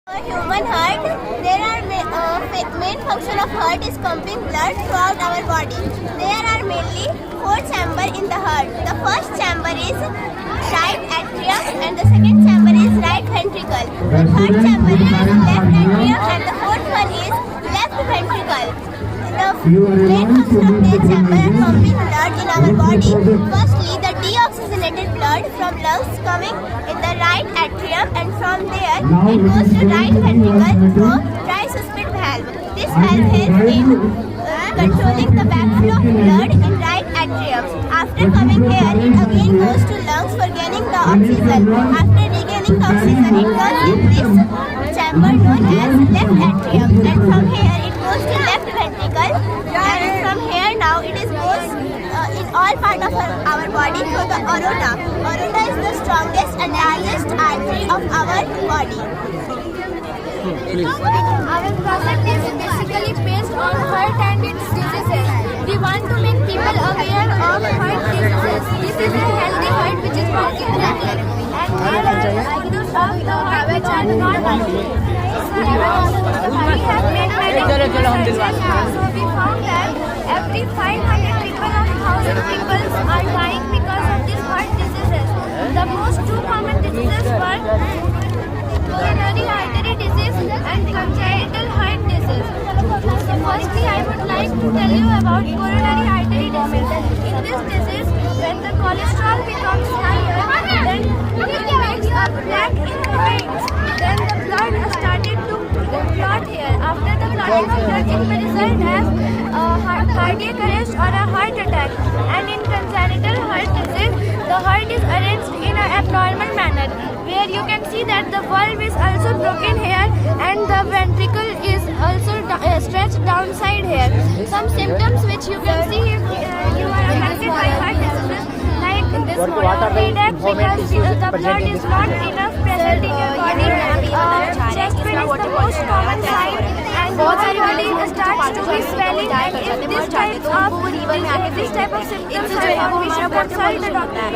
For human heart, there are main function of heart is pumping blood throughout our body. There are mainly 4 chambers in the heart. The first chamber is right atrium and the second chamber is right ventricle. The third chamber is left atrium and the fourth one is left ventricle. The main function of these chambers are pumping blood in our body. Firstly, the deoxygenated blood from lungs coming in the right atrium, and from there it goes to right ventricle through tricuspid valve. This valve helps in controlling the backflow of blood in right atrium. After coming here, it again goes to lungs for gaining the oxygen. After regaining the oxygen, it goes in this chamber known as left atrium, and from here it goes to left ventricle, and from here now it is goes in all part of our body through the aorta. Aorta is the strongest and largest artery of our body. Our project is basically based on heart and its diseases. We want to make people aware of heart diseases. This is a healthy heart which is working properly, and there are diseases of the heart which are not healthy. We have made medical research, so we found that every 500 people of 1,000 people are dying because of these heart diseases. The most two common diseases were coronary artery disease and congenital heart disease. So firstly, I would like to tell you about coronary artery disease. In this disease, when the cholesterol becomes higher, then it makes a plaque in the veins. Then the blood started to clot here. After the clotting of blood, it may result as cardiac arrest or a heart attack. And in congenital heart disease, the heart is arranged in an abnormal manner, where you can see that the valve is also broken here and the ventricle is also stretched downside here. Some symptoms which you can see if you are affected by heart disease, like this headache because the blood is not enough present in your body. Chest pain is the most common sign, and your body starts to be swelling. And if this type of symptoms are found, we should consult the doctor.